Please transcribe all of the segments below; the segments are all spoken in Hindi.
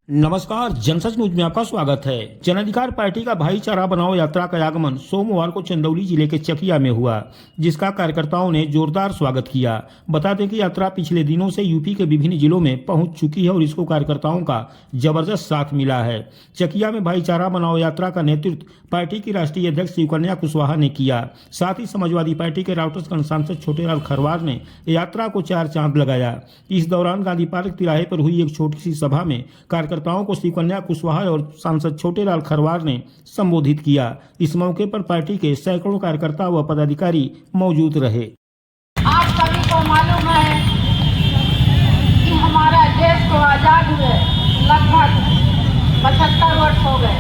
नमस्कार, जनसच न्यूज में आपका स्वागत है। जन अधिकार पार्टी का भाईचारा बनाओ यात्रा का आगमन सोमवार को चंदौली जिले के चकिया में हुआ, जिसका कार्यकर्ताओं ने जोरदार स्वागत किया। बता दें कि यात्रा पिछले दिनों से यूपी के विभिन्न जिलों में पहुंच चुकी है और इसको कार्यकर्ताओं का जबरदस्त साथ मिला है। चकिया में भाईचारा बनाओ यात्रा का नेतृत्व पार्टी की राष्ट्रीय अध्यक्ष शिवकन्या कुशवाहा ने किया। साथ ही समाजवादी पार्टी के राउटर्सगंज सांसद छोटेलाल खरवार ने यात्रा को 4 चांद लगाया। इस दौरान गांधी पार्क तिराहे पर हुई एक छोटी सी सभा में कार्यकर्ताओं को शिवकन्या कुशवाहा और सांसद छोटेलाल खरवार ने संबोधित किया। इस मौके पर पार्टी के सैकड़ों कार्यकर्ता व पदाधिकारी मौजूद रहे। आप सभी को मालूम है कि हमारा देश को आजाद हुए लगभग 75 वर्ष हो गए,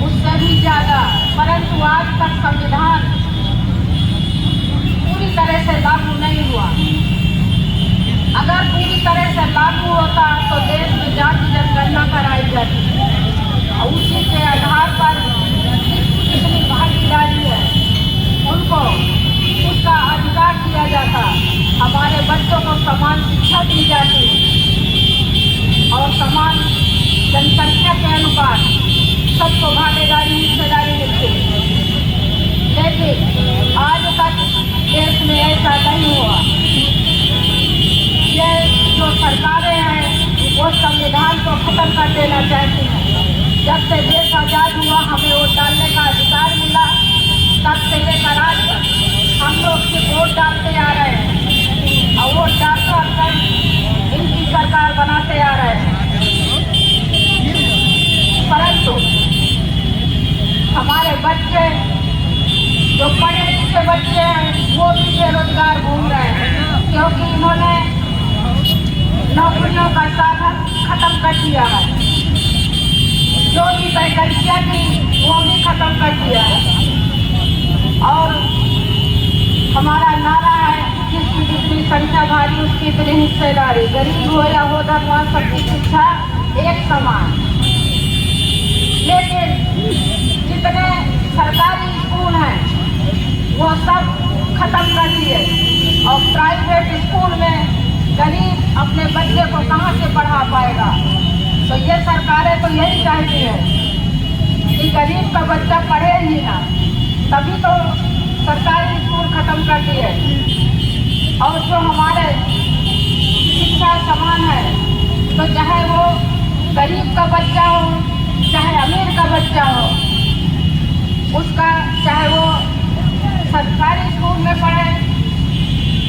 उससे भी ज्यादा, परंतु आज तक संविधान पूरी तरह से लागू नहीं हुआ। अगर पूरी तरह से लागू होता तो देश में जाति जनगणना कराई जाती और उसी के आधार पर जितनी भागीदारी है उनको उसका अधिकार दिया जाता, हमारे बच्चों को समान शिक्षा दी जाती और समान जनसंख्या के अनुसार सबको भागीदारी हिस्सेदारी मिलती। लेकिन आज तक देश में ऐसा नहीं हुआ। ये जो सरकारें हैं वो संविधान को खत्म कर देना चाहती हैं। जब से देश आजाद हुआ हमें वोट डालने का अधिकार मिला, तब से लेकर आज तक हम लोग सिर्फ वोट डालते आ रहे हैं और वोट डालकर इनकी सरकार बनाते आ रहे हैं। परंतु हमारे बच्चे जो पढ़े लिखे बच्चे हैं वो भी बेरोजगार घूम रहे हैं, क्योंकि इन्होंने नौकरियों का साधन खत्म कर दिया है। जो भी वैकेंसियाँ थी वो भी खत्म कर दिया है। और हमारा नारा है जिसकी जितनी संख्या भारी उसकी इतनी हिस्सेदारी, गरीब हो या हो धनवान सबकी शिक्षा एक समान। लेकिन जितने सरकारी स्कूल हैं वो सब खत्म कर दिए और प्राइवेट स्कूल में गरीब अपने बच्चे को कहाँ से पढ़ा पाएगा। तो ये सरकारें तो यही चाहती है कि गरीब का बच्चा पढ़े ही ना, तभी तो सरकारी स्कूल खत्म कर दिए। और जो हमारे शिक्षा समान है, तो चाहे वो गरीब का बच्चा हो चाहे अमीर का बच्चा हो, उसका चाहे वो सरकारी स्कूल में पढ़े,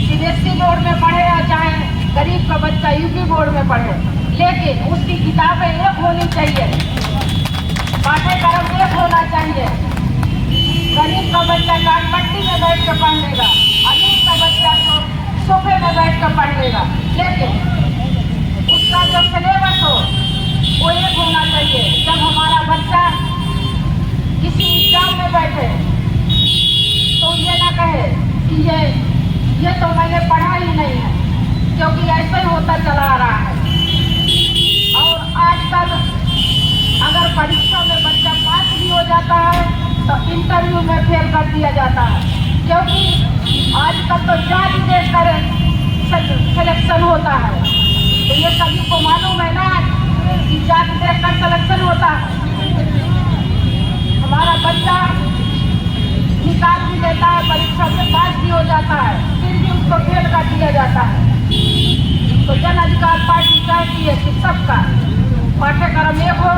सीबीएसई बोर्ड में पढ़े या चाहे गरीब का बच्चा यूपी बोर्ड में पढ़े, लेकिन उसकी किताबें एक होनी चाहिए, पाठ्यक्रम एक होना चाहिए। गरीब का बच्चा काटपट्टी में बैठ कर पढ़ लेगा, अमीर का बच्चा तो सोफे में बैठ कर पढ़ लेगा, लेकिन उसका जो सिलेबस हो वो एक होना चाहिए। जब हमारा बच्चा किसी एग्जाम में बैठे तो ये ना कहे कि ये तो मैंने पढ़ा ही नहीं है, क्योंकि ऐसे ही होता चला आ रहा है। और आजकल अगर परीक्षा में बच्चा पास भी हो जाता है तो इंटरव्यू में फेल कर दिया जाता है, क्योंकि आजकल तो जाति देखकर सिलेक्शन होता है। तो ये सभी को मालूम है ना कि जाति देखकर सिलेक्शन होता है। हमारा बच्चा निकाल भी लेता है, परीक्षा में पास भी हो जाता है, फिर भी उसको फेल कर दिया जाता है। तो जन अधिकार पार्टी चाहती है कि सबका पाठ्यक्रम एक हो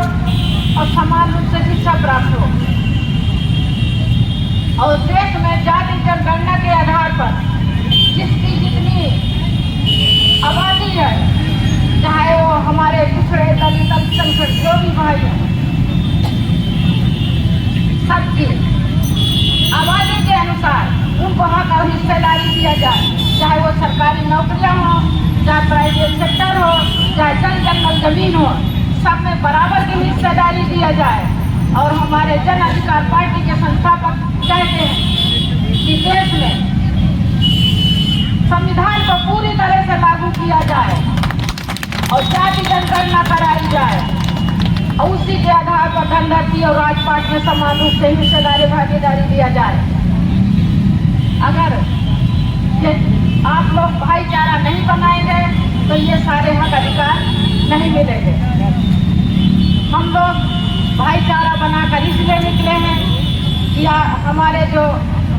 और समान रूप से शिक्षा प्राप्त हो। और देश में जाति जनगणना के आधार पर जिसकी जितनी आबादी है, चाहे वो हमारे पिछड़े दलित अल्पसंख्यक जो भी भाई हैं, सबकी आबादी के अनुसार उनको हक और हिस्सेदारी दिया जाए, चाहे वो सरकारी नौकरियां हो, चाहे प्राइवेट सेक्टर हो, चाहे जंगल जमीन हो, सब में बराबर की हिस्सेदारी दिया जाए। और हमारे जन अधिकार पार्टी के संस्थापक कहते हैं कि देश में संविधान को पूरी तरह से लागू किया जाए और जाति जनगणना कराई जाए और उसी के आधार पर धनराशि और राजपाट में समान रूप से हिस्सेदारी भागीदारी दिया जाए। अगर ये आप लोग भाईचारा नहीं बनाएंगे तो ये सारे हक अधिकार नहीं मिलेंगे। हम लोग भाईचारा बनाकर इसलिए निकले हैं कि हमारे जो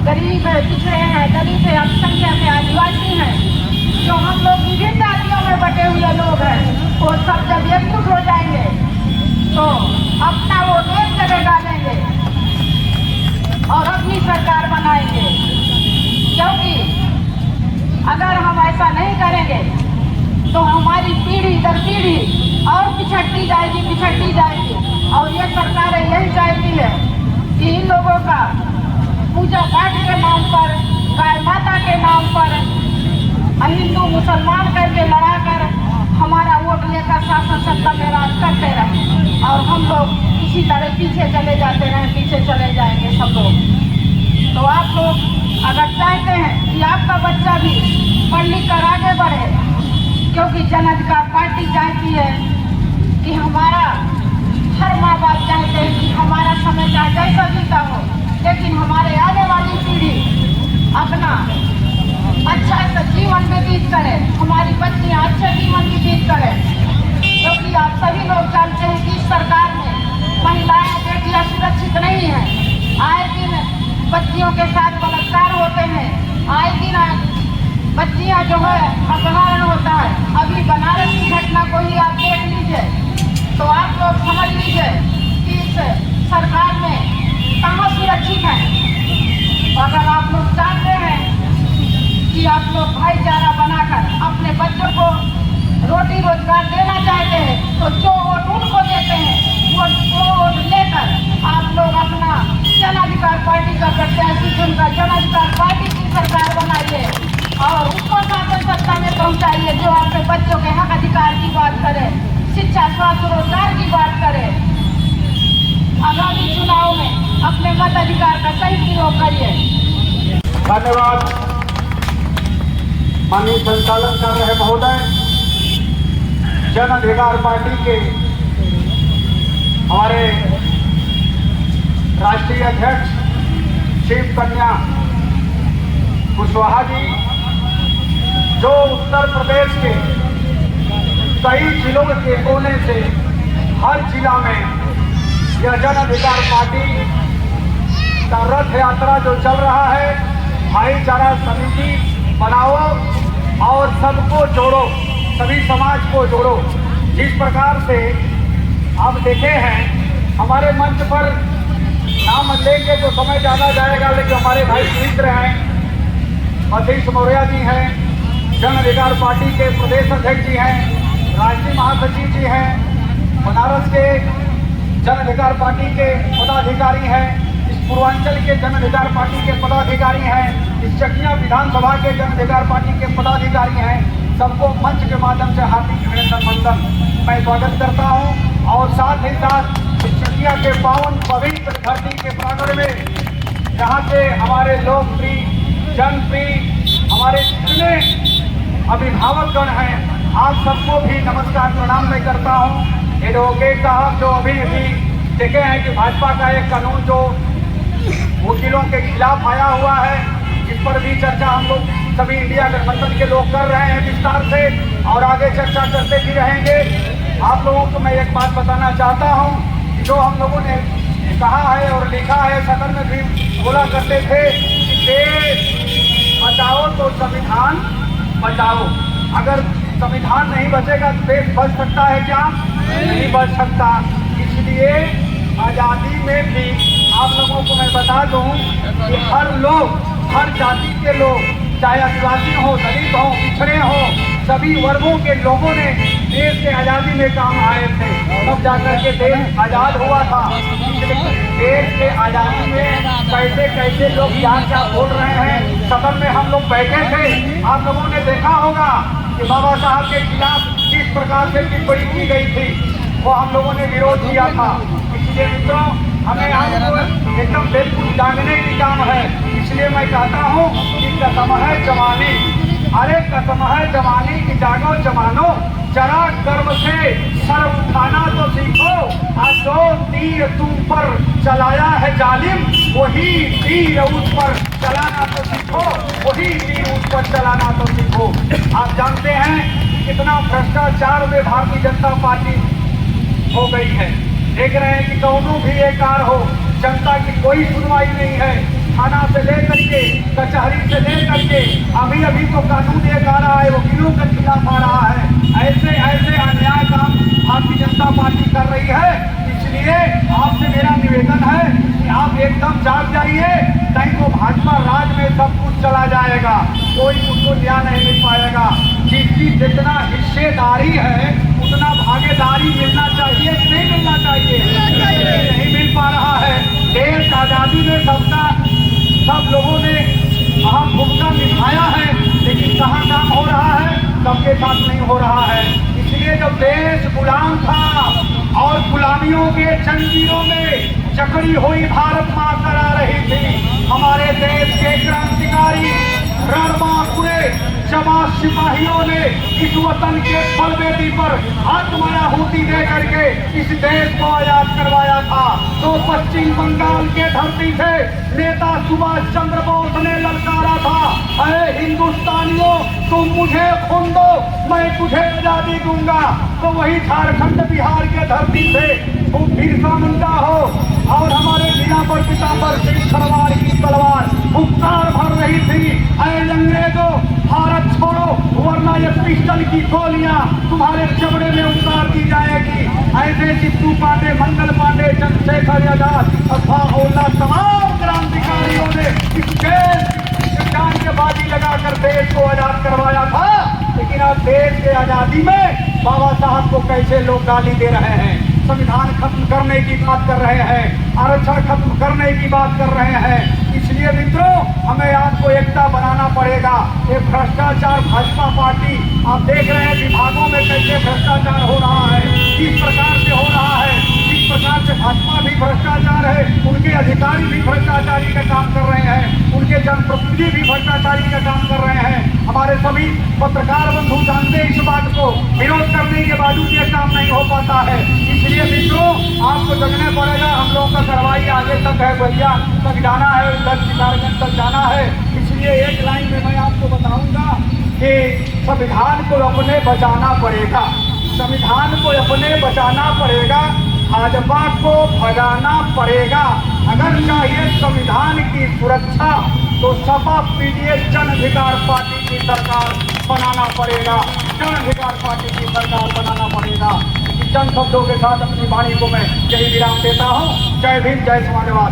गरीब है, पिछड़े हैं, दलित है, अल्पसंख्यक है, आदिवासी हैं, जो हम लोग विभिन्न जातियों में बटे हुए लोग हैं, वो सब जब एकजुट हो जाएंगे तो अपना वोट एक जगह डालेंगे और अपनी सरकार बनाएंगे। क्योंकि अगर हम ऐसा नहीं करेंगे तो हमारी पीढ़ी दर पीढ़ी और पिछड़ती जाएगी और ये सरकारें यही चाहती है कि इन लोगों का पूजा पाठ के नाम पर, गाय माता के नाम पर हिंदू मुसलमान करके लड़ाकर हमारा वोट लेकर शासन सत्ता में राज करते रहे और हम लोग इसी तरह पीछे चले जाते रहे, पीछे चले जाएंगे सब लोग। तो आप लोग अगर चाहते हैं कि आपका बच्चा भी पढ़ लिख कर आगे बढ़े, क्योंकि जन अधिकार पार्टी चाहती है कि हमारा हर माँ बाप चाहते हैं कि हमारा समय चाहे जैसा बीता हो, लेकिन हमारे आने वाली पीढ़ी अपना अच्छा सा जीवन व्यतीत करे, हमारी बच्चियाँ अच्छे जीवन व्यतीत करें। क्योंकि आप सभी लोग जानते हैं कि इस सरकार में महिलाएं, बेटियां सुरक्षित नहीं हैं। आए दिन बच्चियों के साथ बलात्कार होते हैं, आए दिन बच्चियां जो है अपहरण होता है। अभी बनारस की घटना को ही आप देख लीजिए तो आप लोग समझ लीजिए कि इस सरकार में कहाँ सुरक्षित है। अगर आप लोग चाहते हैं कि आप लोग भाईचारा बनाकर अपने बच्चों को रोटी रोजगार देना चाहते हैं तो जो वोट उनको देते हैं वो वोट लेकर आप लोग अपना जन अधिकार पार्टी का प्रत्याशी चुनकर जन अधिकार पार्टी की सरकार बनाइए और उसको शासन सत्ता में पहुंचाइए, जो अपने बच्चों के हक अधिकार की बात करे, शिक्षा, स्वास्थ्य, रोजगार की बात करे। आगामी चुनाव में अपने मताधिकार का सही प्रयोग करिए। धन्यवाद। माननीय संचालन कर रहे महोदय, जन अधिकार पार्टी के हमारे राष्ट्रीय अध्यक्ष शिव कन्या कुशवाहा जी, जो उत्तर प्रदेश के कई जिलों के कोने से हर जिला में यह जन अधिकार पार्टी का रथ यात्रा जो चल रहा है, भाईचारा समिति बनाओ और सबको जोड़ो, सभी समाज को जोड़ो। जिस प्रकार से आप देखे हैं हमारे मंच पर नाम लेंगे तो समय ज़्यादा जाएगा, लेकिन हमारे भाई मित्र हैं, मधीश मौर्य जी हैं, जन अधिकार पार्टी के प्रदेश अध्यक्ष जी हैं, राष्ट्रीय महासचिव जी हैं, बनारस के जन अधिकार पार्टी के पदाधिकारी हैं, इस पूर्वांचल के जन अधिकार पार्टी के पदाधिकारी हैं, इस चकिया विधानसभा के जन अधिकार पार्टी के पदाधिकारी हैं। सबको मंच के माध्यम से हार्दिक अभिनंदन मैं स्वागत करता हूं और साथ ही साथ इस चकिया के पावन पवित्र धरती के प्रांगण में जहां से हमारे लोकप्रिय जनप्रिय हमारे जितने अभिभावकगण हैं, आप सबको भी नमस्कार प्रणाम मैं करता हूं। एडवोकेट साहब जो अभी देखे हैं कि भाजपा का एक कानून जो वकीलों के खिलाफ आया हुआ है, जिस पर भी चर्चा हम लोग सभी इंडिया गठबंधन के लोग कर रहे हैं विस्तार से और आगे चर्चा करते भी रहेंगे। आप लोगों को मैं एक बात बताना चाहता हूं कि जो हम लोगों ने कहा है और लिखा है, सदन में भी बोला करते थे कि देश बचाओ तो संविधान बचाओ। अगर संविधान नहीं बचेगा तो देश बच सकता है क्या? नहीं बच सकता। इसलिए आज़ादी में भी आप लोगों को मैं बता दूं कि हर लोग, हर जाति के लोग, चाहे आदिवासी हो, दलित हो, पिछड़े हो, सभी वर्गों के लोगों ने देश के आज़ादी में काम आए थे, तब जाकर के देश आज़ाद हुआ था। देश के आज़ादी में कैसे कैसे लोग क्या बोल रहे हैं। सदन में हम लोग बैठे थे, आप लोगों ने देखा होगा कि बाबा साहब के खिलाफ किस प्रकार से टिप्पणी की गई थी, वो हम लोगों ने विरोध किया था। इसलिए मित्रों, हमें आपको एकदम बिल्कुल जागने की काम है। इसलिए मैं कहता हूँ कि कसम है जवानी, अरे कसम है जवानी की जागो जवानो, जरा गर्व से सर उठाना तो सीखो। आज जो तीर तुम पर चलाया है जालिम, वही तीर उस पर चलाना तो सीखो, वही तीर उस पर चलाना तो सीखो। आप जानते हैं कि कितना भ्रष्टाचार में भारतीय जनता पार्टी हो गई है। देख रहे हैं कि कौनों भी एक कार हो, जनता की कोई सुनवाई नहीं है। थाना से लेकर के कचहरी से लेकर के अभी अभी तो कानून एक आ रहा है, वकीलों के खिलाफ आ रहा है। ऐसे ऐसे अन्याय काम भारतीय जनता पार्टी कर रही है। इसलिए आपसे मेरा निवेदन है कि आप एकदम जाग जाइए, नहीं तो भाजपा राज में सब कुछ चला जाएगा, कोई उसको न्याय नहीं मिल पाएगा। जिसकी जितना हिस्सेदारी है उतना भागीदारी मिलना चाहिए कि नहीं मिलना चाहिए? नहीं मिल पा रहा है। देश आजादी में सब लोगों ने अहम भूमिका निभाया है, लेकिन कहाँ काम हो रहा है? सबके साथ नहीं हो रहा है। इसलिए जब देश गुलाम था और गुलामियों के जंजीरों में जकड़ी हुई भारत माँ करा रही थी, हमारे देश के क्रांतिकारी रणबांकुरे जवान सिपाहियों ने इस वतन के बलवेदी पर आत्माहुति दे करके इस देश को आजाद करवाया था। तो पश्चिम बंगाल के धरती से नेता सुभाष चंद्र बोस ने ललकारा था, अरे हिंदुस्तानियों तुम मुझे खून दो, मैं तुझे आजादी दूंगा। तो वही झारखंड बिहार के धरती से तुम बिरसा मुंडा हो और हमारे मीना पर पीताम्बर सिंह खरवार की तलवार हुंकार भर रही थी, अरे अंग्रेजों भारत छोड़ो वरना ये पिस्टल की गोलियां तुम्हारे चमड़े में उतार दी जाएगी। ऐसे चित्तू पांडे, मंगल पांडे, चंद्रशेखर आजाद अथवा तमाम क्रांतिकारियों ने इस देश जान के बाजी लगाकर देश को आजाद करवाया था। लेकिन अब देश के आजादी में बाबा साहब को कैसे लोग गाली दे रहे हैं, संविधान खत्म करने की बात कर रहे हैं, आरक्षण खत्म करने की बात कर रहे हैं। इसलिए मित्रों, हमें आपको एकता बनाना पड़ेगा। ये भ्रष्टाचार भाजपा पार्टी, आप देख रहे हैं विभागों में कैसे भ्रष्टाचार हो रहा है, किस प्रकार से हो रहा है, किस प्रकार से भाजपा भी भ्रष्टाचार है, उनके अधिकारी भी भ्रष्टाचारी का काम कर रहे हैं, उनके जनप्रतिनिधि भी भ्रष्टाचारी का काम कर रहे हैं। हमारे सभी पत्रकार बंधु जानते हैं इस बात को, विरोध करने के बावजूद ये काम नहीं हो पाता है। इसलिए मित्रों, आपको जगने पड़ेगा। हम लोगों का कार्रवाई आगे तक है, भैया तक जाना है, उधर शिकारगंज तक जाना है। इसलिए एक लाइन में मैं आपको बताऊंगा कि संविधान को अपने बचाना पड़ेगा, संविधान को अपने बचाना पड़ेगा, भाजपा को भगाना पड़ेगा। अगर चाहिए संविधान की सुरक्षा तो सपा पीडीएस जन अधिकार पार्टी की सरकार बनाना पड़ेगा, जन अधिकार पार्टी की सरकार बनाना पड़ेगा। चंद शब्दों के साथ अपनी वाणी को मैं यही विराम देता हूँ। जय भीम, जय समाजवाद।